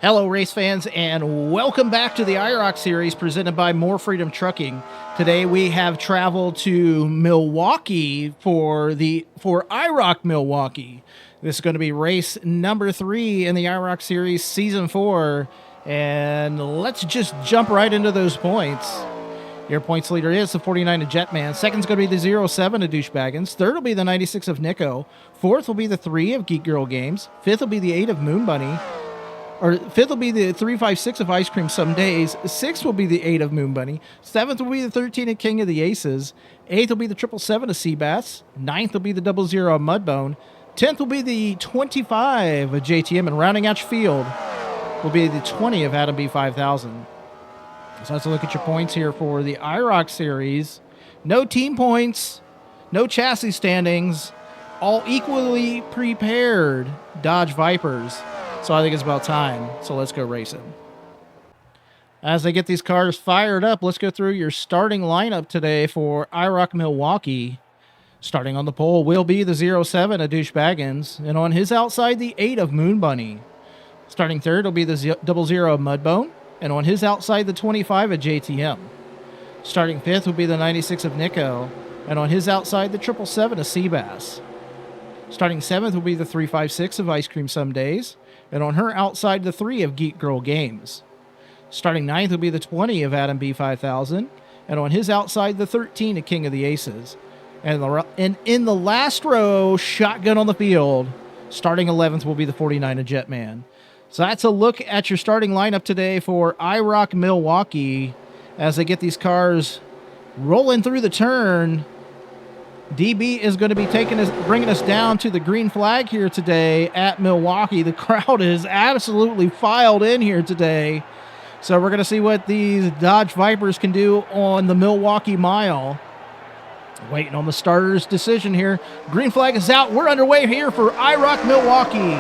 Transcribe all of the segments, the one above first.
Hello, race fans, and welcome back to the IROC series presented by More Freedom Trucking. Today we have traveled to Milwaukee for IROC Milwaukee. This is going to be race number 3 in the IROC series season 4, and let's just jump right into those points. Your points leader is the 49 of Jetman. Second's going to be the 07 of Douchebaggins. Third will be the 96 of Nico. Fourth will be the 3 of Geek Girl Games. Fifth will be the 8 of Moon Bunny. Fifth will be the 356 of Ice Cream Some Days. Sixth will be the 8 of Moon Bunny. Seventh will be the 13 of King of the Aces. Eighth will be the 777 of Seabass. Ninth will be the 00 of Mudbone. 10th will be the 25 of JTM. And rounding out your field will be the 20 of Adam B 5000. So let's look at your points here for the IROC series. No team points, no chassis standings, all equally prepared Dodge Vipers. So I think it's about time. So let's go racing. As they get these cars fired up, let's go through your starting lineup today for IROC Milwaukee. Starting on the pole will be the 07 of Douchebaggins, and on his outside, the 8 of Moon Bunny. Starting third will be the 00 of Mudbone, and on his outside, the 25 of JTM. Starting fifth will be the 96 of Nico, and on his outside, the 777 of Seabass. Starting seventh will be the 356 of Ice Cream Some Days, and on her outside, the 3 of Geek Girl Games. Starting ninth will be the 20 of Adam B 5000, and on his outside, the 13 of King of the Aces. And in the last row, shotgun on the field, starting 11th will be the 49 of Jetman. So that's a look at your starting lineup today for IROC Milwaukee as they get these cars rolling through the turn. DB is going to be bringing us down to the green flag here today at Milwaukee. The crowd is absolutely filed in here today. So we're going to see what these Dodge Vipers can do on the Milwaukee Mile. Waiting on the starter's decision here. Green flag is out. We're underway here for IROC Milwaukee.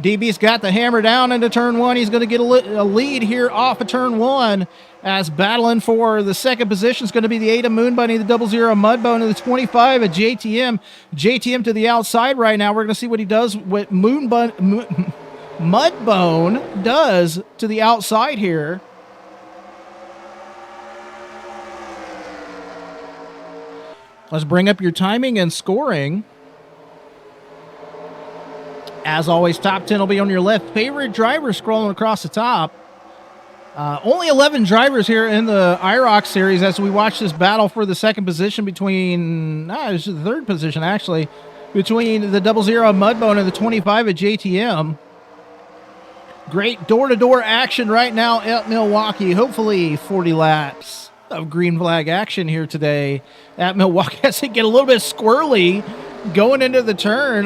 DB's got the hammer down into turn 1. He's going to get a lead here off of turn 1 as battling for the second position is going to be the 8 of Moon Bunny, the 00 of Mudbone, and the 25 of JTM. JTM to the outside right now. We're going to see what he does, what Mudbone does to the outside here. Let's bring up your timing and scoring. As always, top 10 will be on your left. Favorite driver scrolling across the top. Only 11 drivers here in the IROC series as we watch this battle for the second position between, it's the third position actually, between the 00 Mudbone and the 25 at JTM. Great door-to-door action right now at Milwaukee. Hopefully 40 laps of green flag action here today at Milwaukee as they get a little bit squirrely going into the turn.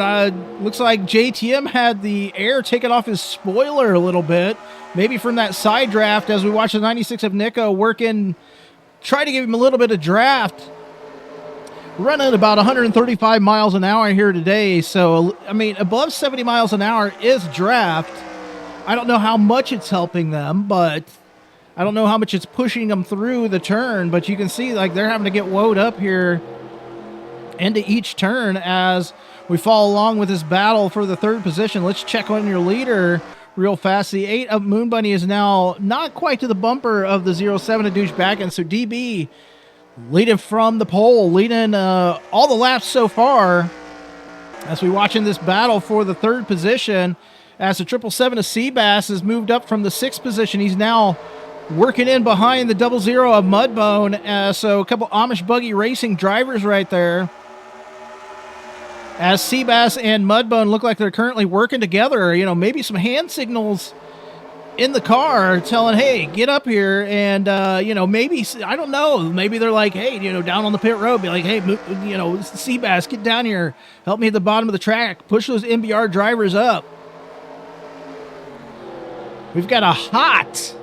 Looks like JTM had the air taken off his spoiler a little bit, maybe from that side draft as we watch the 96 of Nico try to give him a little bit of draft. Running about 135 miles an hour here today, so I mean above 70 miles an hour is draft. I don't know how much it's helping them, but I don't know how much it's pushing them through the turn, but you can see like they're having to get woed up here into each turn as we follow along with this battle for the third position. Let's check on your leader real fast. The 8 of Moon Bunny is now not quite to the bumper of the 07 of Douchebaggins, so DB leading from the pole, leading all the laps so far as we watching this battle for the third position as the 777 of Seabass has moved up from the 6th position. He's now working in behind the 00 of Mudbone. So a couple Amish buggy racing drivers right there. As Seabass and Mudbone look like they're currently working together, maybe some hand signals in the car telling, hey, get up here. And, maybe, I don't know, maybe they're like, hey, down on the pit road, be like, hey, Seabass, get down here. Help me at the bottom of the track. Push those MBR drivers up. We've got a hot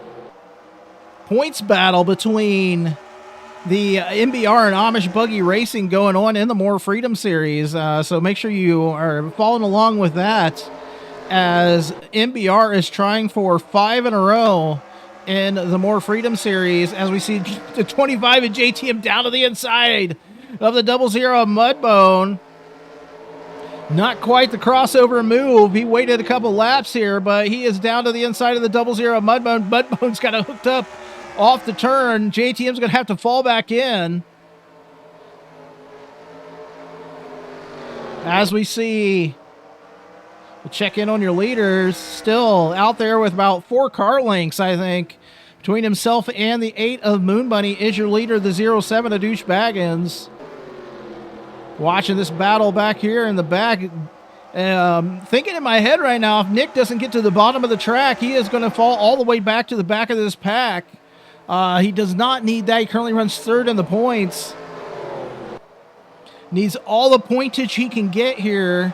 points battle between the MBR and Amish buggy racing going on in the More Freedom series. So make sure you are following along with that as MBR is trying for 5 in a row in the More Freedom series as we see the 25 and JTM down to the inside of the 00 Mudbone. Not quite the crossover move. He waited a couple laps here, but he is down to the inside of the 00 Mudbone. Mudbone's got it hooked up off the turn. JTM's going to have to fall back in. As we see, we'll check in on your leaders. Still out there with about 4 car lengths, I think. Between himself and the 8 of Moon Bunny is your leader, the 07 of Douche Baggins. Watching this battle back here in the back. Thinking in my head right now, if Nick doesn't get to the bottom of the track, he is going to fall all the way back to the back of this pack. He does not need that. He currently runs 3rd in the points. Needs all the pointage he can get here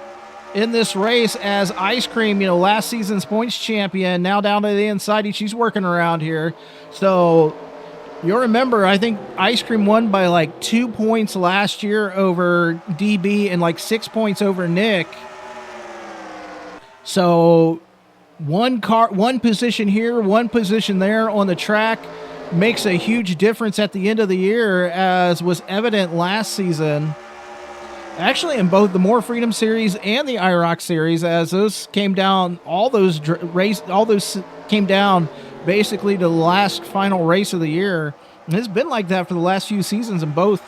in this race as Ice Cream, last season's points champion, now down to the inside. She's working around here. So you'll remember, I think Ice Cream won by like 2 points last year over DB and like 6 points over Nick. So one position here, one position there on the track makes a huge difference at the end of the year, as was evident last season. Actually, in both the More Freedom Series and the IROC Series, as those came down, all those came down basically to the last final race of the year. And it's been like that for the last few seasons in both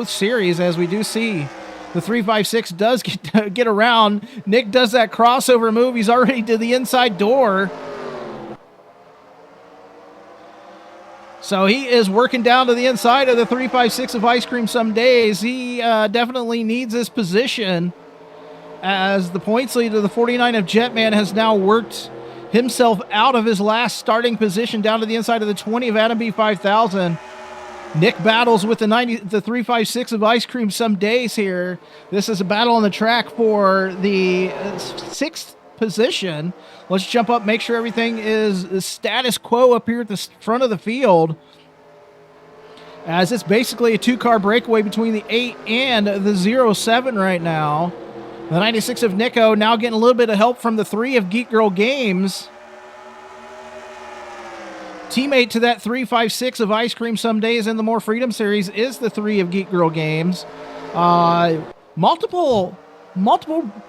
series, as we do see the 356 does get around. Nick does that crossover move. He's already to the inside door. So he is working down to the inside of the 356 of Ice Cream some days. He definitely needs this position, as the points lead to the 49 of Jetman has now worked himself out of his last starting position down to the inside of the 20 of Adam B5000. Nick battles with the 356 of Ice Cream some days here. This is a battle on the track for the 6th position. Let's jump up, make sure everything is status quo up here at the front of the field, as it's basically a 2-car breakaway between the 8 and the 07 right now. The 96 of Nico now getting a little bit of help from the 3 of Geek Girl Games. Teammate to that 356 of Ice Cream some days in the More Freedom Series is the 3 of Geek Girl Games. Multiple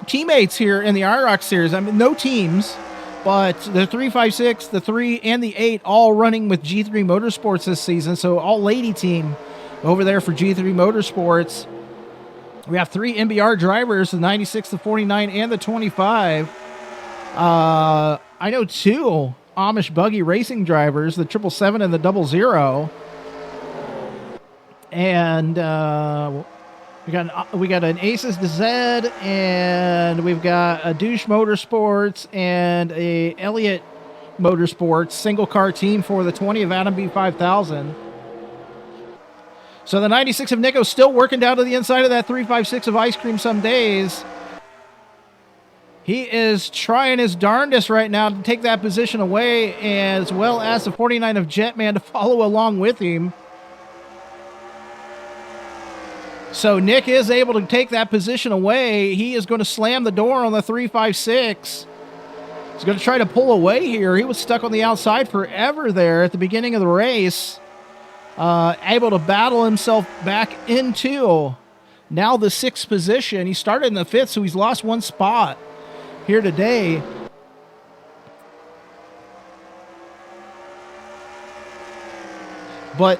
teammates here in the IROC Series. I mean, no teams, but the 356, the 3, and the 8 all running with G3 Motorsports this season. So all lady team over there for G3 Motorsports. We have 3 MBR drivers, the 96, the 49, and the 25. I know 2 Amish buggy racing drivers, the 777 and the 00. And we got an Aces to Z, and we've got a Douche Motorsports and a Elliott Motorsports single car team for the 20 of Adam B5000. So the 96 of Nico still working down to the inside of that 356 of Ice Cream some days. He is trying his darndest right now to take that position away, as well as the 49 of Jetman to follow along with him. So Nick is able to take that position away. He is going to slam the door on the 356. He's going to try to pull away here. He was stuck on the outside forever there at the beginning of the race. Able to battle himself back into now the 6th position. He started in the 5th, so he's lost 1 spot here today. But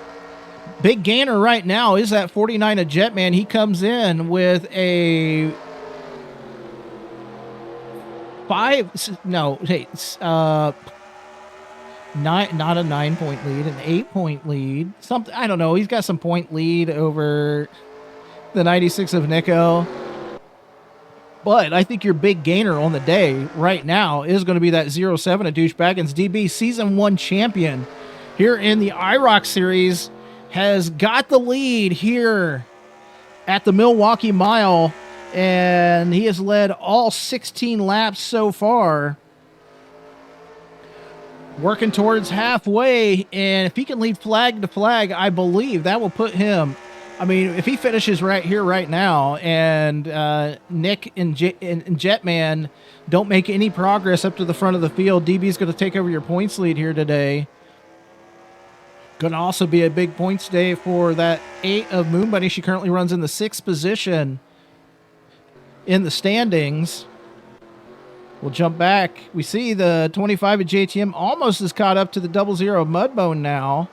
big gainer right now is that 49 of Jetman. He comes in with a not a 9-point lead, an 8-point lead. Something, I don't know. He's got some point lead over the 96 of Nico. But I think your big gainer on the day right now is going to be that 07 of Douche Baggins. DB, Season 1 champion here in the IROC Series, has got the lead here at the Milwaukee Mile, and he has led all 16 laps so far. Working towards halfway, and if he can lead flag to flag, I believe that will put him, I mean, if he finishes right here, right now, and Nick and Jetman don't make any progress up to the front of the field, DB's going to take over your points lead here today. Going to also be a big points day for that 8 of Moon Bunny. She currently runs in the 6th position in the standings. We'll jump back. We see the 25 of JTM almost is caught up to the 00 of Mudbone now.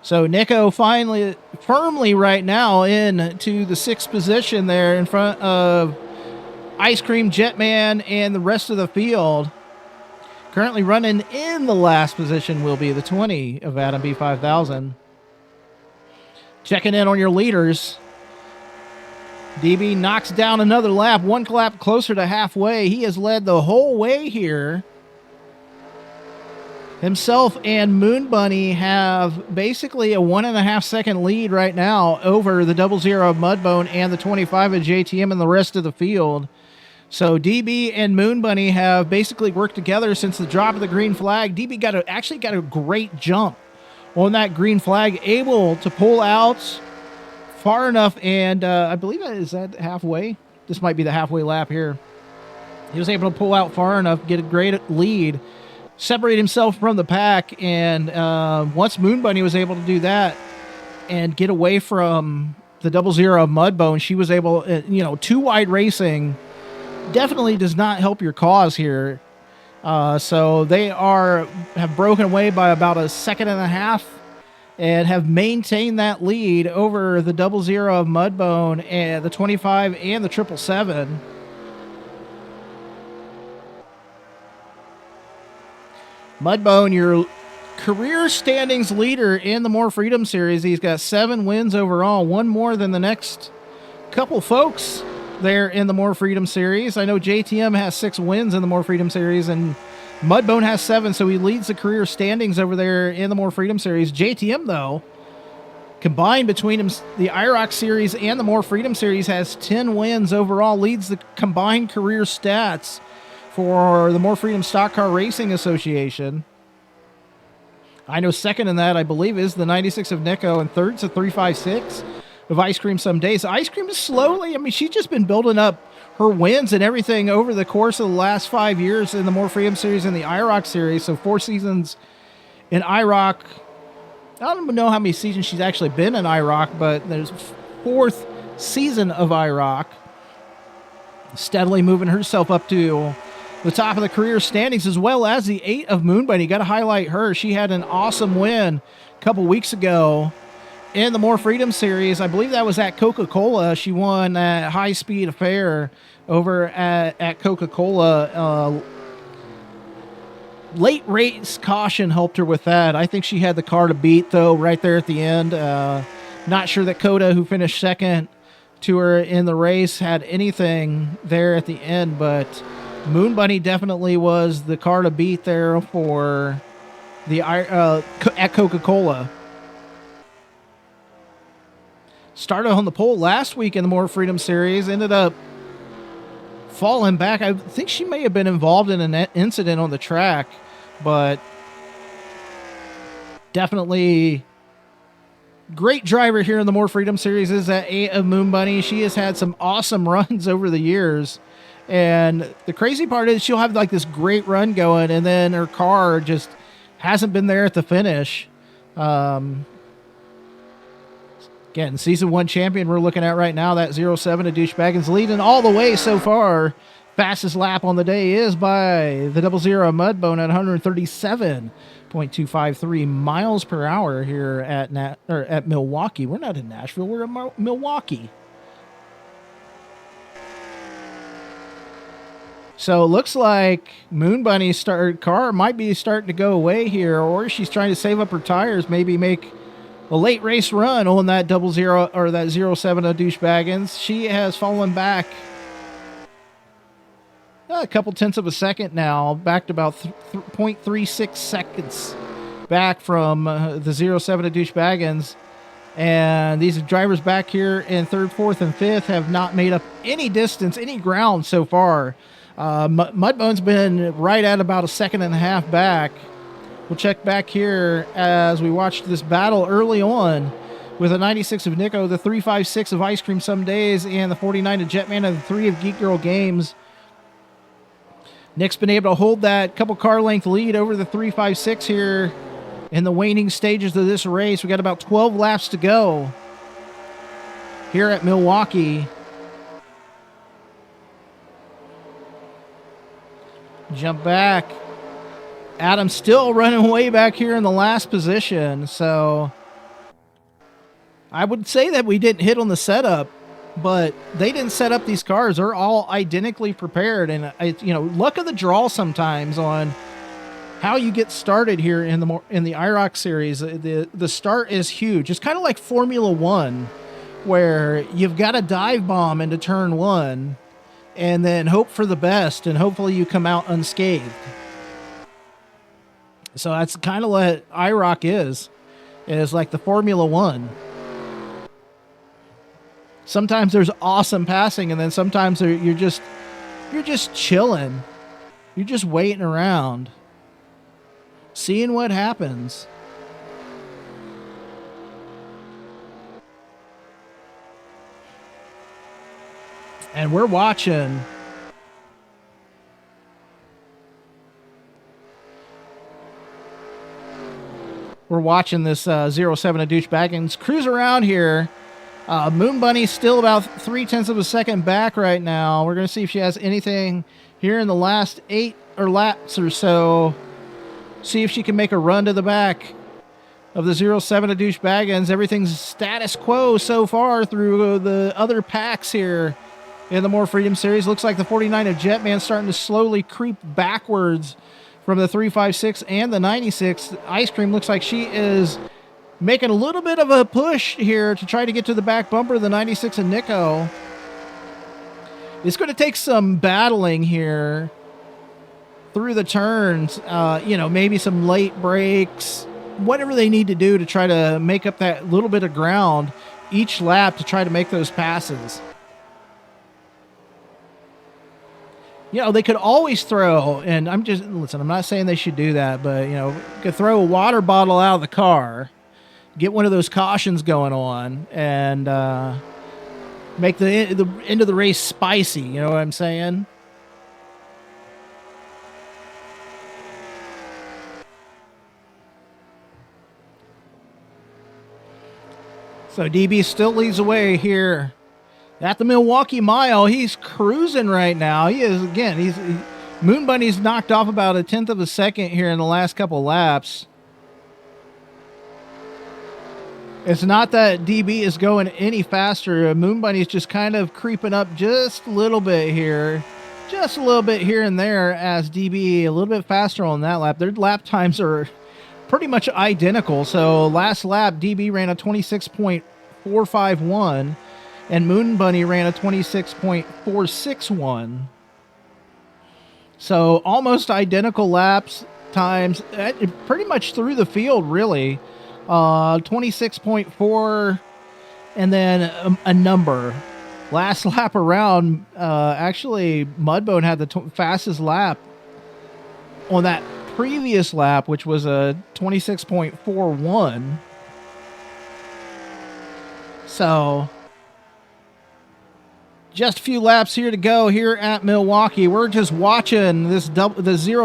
So Nico finally, firmly right now into the 6th position there in front of Ice Cream, Jetman, and the rest of the field. Currently running in the last position will be the 20 of Adam B5000. Checking in on your leaders. DB knocks down another lap, 1 lap closer to halfway. He has led the whole way here. Himself and Moon Bunny have basically a 1.5 second lead right now over the 00 of Mudbone and the 25 of JTM and the rest of the field. So DB and Moon Bunny have basically worked together since the drop of the green flag. DB actually got a great jump on that green flag, able to pull out far enough, and I believe is that halfway? This might be the halfway lap here. He was able to pull out far enough, get a great lead, separate himself from the pack, and once Moon Bunny was able to do that and get away from the 00 of Mudbone, she was able, too wide racing definitely does not help your cause here. So they have broken away by about 1.5 seconds and have maintained that lead over the 00 of Mudbone and the 25 and the 777. Mudbone, your career standings leader in the More Freedom Series. He's got 7 wins overall, 1 more than the next couple folks there in the More Freedom Series. I know JTM has 6 wins in the More Freedom Series, and Mudbone has 7, so he leads the career standings over there in the More Freedom Series. JTM, though, combined between him, the IROC Series and the More Freedom Series, has 10 wins overall, leads the combined career stats for the More Freedom Stock Car Racing Association. I know second in that, I believe, is the 96 of Nico, and third's a 356 of Ice Cream some days. Ice Cream is slowly, she's just been building up her wins and everything over the course of the last 5 years in the More Freedom Series and the IROC Series. So 4 seasons in IROC. I don't know how many seasons she's actually been in IROC, but there's 4th season of IROC. Steadily moving herself up to the top of the career standings, as well as the 8 of Moon Bunny. Got to highlight her. She had an awesome win a couple weeks ago in the More Freedom Series. I believe that was at Coca-Cola. She won that high-speed affair over at Coca-Cola. Late race caution helped her with that. I think she had the car to beat, though, right there at the end. Not sure that Coda, who finished second to her in the race, had anything there at the end, but Moon Bunny definitely was the car to beat there for the at Coca-Cola. Started on the pole last week in the More Freedom Series, ended up falling back. I think she may have been involved in an incident on the track, but definitely great driver here in the More Freedom Series is that 8 of Moon Bunny. She has had some awesome runs over the years, and the crazy part is she'll have like this great run going, and then her car just hasn't been there at the finish. Again, Season 1 champion we're looking at right now, that 07 of Douchebaggins, leading all the way so far. Fastest lap on the day is by the 00 Mudbone at 137.253 miles per hour here at Milwaukee. We're not in Nashville, we're in Milwaukee. So it looks like Moon Bunny's car might be starting to go away here, or she's trying to save up her tires, maybe make a late race run on that 00 or that 07 of Douchebaggins. She has fallen back a couple tenths of a second now, back to about 0.36 seconds back from the 07 of Douchebaggins. And these drivers back here in 3rd, 4th, and 5th have not made up any distance, any ground so far. Mudbone's been right at about 1.5 seconds back. We'll check back here as we watched this battle early on with the 96 of Nico, the 356 of Ice Cream Some Days, and the 49 of Jetman, and the 3 of Geek Girl Games. Nick's been able to hold that couple car length lead over the 356 here in the waning stages of this race. We got about 12 laps to go here at Milwaukee. Jump back. Adam still running way back here in the last position. So I would say that we didn't hit on the setup, but they didn't set up these cars. They're all identically prepared. And, luck of the draw sometimes on how you get started here in the IROC series. The start is huge. It's kind of like Formula One, where you've got to dive bomb into turn one and then hope for the best, and hopefully you come out unscathed. So that's kind of what IROC is like the Formula One. Sometimes there's awesome passing, and then sometimes you're just chilling. You're just waiting around, seeing what happens. And we're watching. We're watching this 07 of Douchebaggins cruise around here. Moon Bunny's still about 0.3 of a second back right now. We're going to see if she has anything here in the last 8 laps or so. See if she can make a run to the back of the 07 of Douchebaggins. Everything's status quo so far through the other packs here in the More Freedom series. Looks like the 49 of Jetman starting to slowly creep backwards from the 356 and the 96. Ice Cream looks like she is making a little bit of a push here to try to get to the back bumper of the 96 and Nico. It's going to take some battling here through the turns, maybe some late breaks, whatever they need to do to try to make up that little bit of ground each lap to try to make those passes. They could always throw, and I'm not saying they should do that, but, could throw a water bottle out of the car, get one of those cautions going on, and make the end of the race spicy. You know what I'm saying? So DB still leads away here at the Milwaukee Mile. He's cruising right now. He is, again, Moon Bunny's knocked off about 1/10 of a second here in the last couple laps. It's not that DB is going any faster. Moon Bunny's just kind of creeping up just a little bit here. Just a little bit here and there, as DB a little bit faster on that lap. Their lap times are pretty much identical. So last lap, DB ran a 26.451. and Moon Bunny ran a 26.461. So almost identical laps times, pretty much through the field, really. 26.4 and then a number. Last lap around, actually, Mudbone had the fastest lap on that previous lap, which was a 26.41. So just a few laps here to go here at Milwaukee. We're just watching the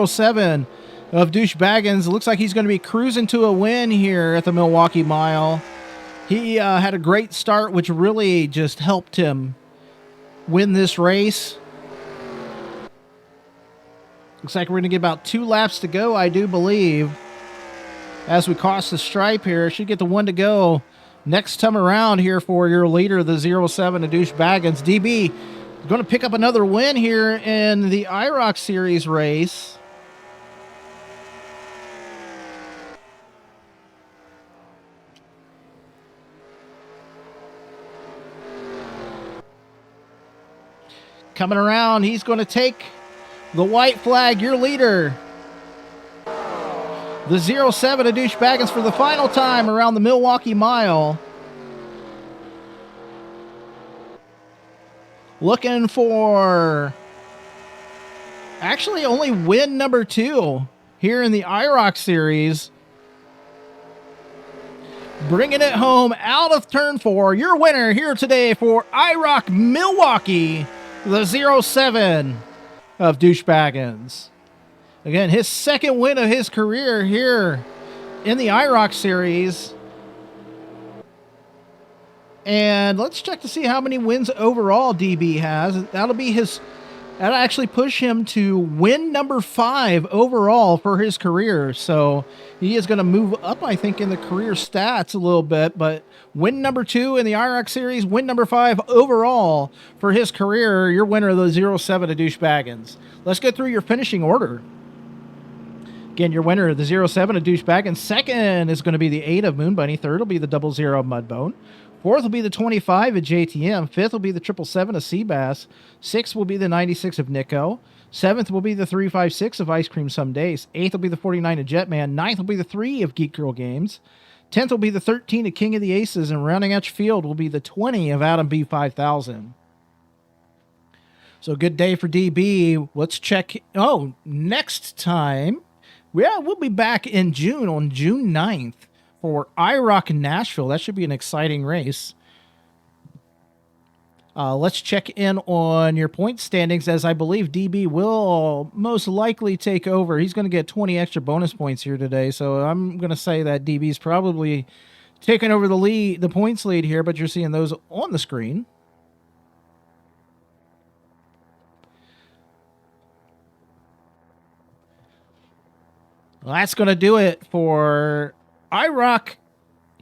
07 of Douchebaggins. It looks like he's going to be cruising to a win here at the Milwaukee Mile. He had a great start, which really just helped him win this race. Looks like we're going to get about 2 laps to go, I do believe. As we cross the stripe here, should get the 1 to go next time around here for your leader, the 07 of Douchebaggins. DB going to pick up another win here in the IROC Series race. Coming around, he's going to take the white flag, your leader, the 07 of Douchebaggins, for the final time around the Milwaukee Mile. Looking for actually only win number 2 here in the IROC Series. Bringing it home out of turn 4. Your winner here today for IROC Milwaukee, the 07 of Douchebaggins. Again, his second win of his career here in the IROC series. And let's check to see how many wins overall DB has. That'll actually push him to win number 5 overall for his career. So he is going to move up, I think, in the career stats a little bit. But win number 2 in the IROC series, win number 5 overall for his career. Your winner of the 07 of Douchebaggins. Let's go through your finishing order. Again, your winner of the 07 of Douchebaggins. Second is going to be the 8 of Moon Bunny. Third will be the 00 of Mudbone. Fourth will be the 25 of JTM. Fifth will be the 777 of Seabass. Sixth will be the 96 of Nico. Seventh will be the 356 of Ice Cream Some Days. Eighth will be the 49 of Jetman. Ninth will be the 3 of Geek Girl Games. 10th will be the 13 of King of the Aces. And rounding out your field will be the 20 of Adam B5000. So good day for DB. Let's check. Oh, next time. Yeah, we'll be back in June on June 9th. For IROC Nashville. That should be an exciting race. Let's check in on your point standings, as I believe DB will most likely take over. He's going to get 20 extra bonus points here today, so I'm going to say that DB's probably taking over the points lead here, but you're seeing those on the screen. Well, that's going to do it for IROC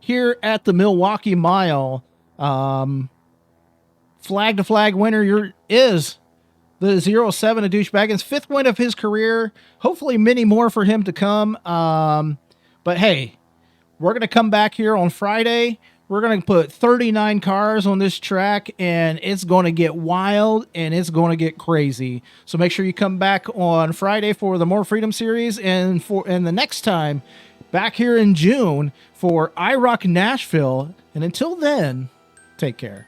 here at the Milwaukee Mile. Flag to flag winner is the 07 of Douchebaggins. 5th win of his career. Hopefully many more for him to come. But hey, we're going to come back here on Friday. We're going to put 39 cars on this track, and it's going to get wild, and it's going to get crazy. So make sure you come back on Friday for the More Freedom series, and the next time back here in June for IROC Nashville. And until then, take care.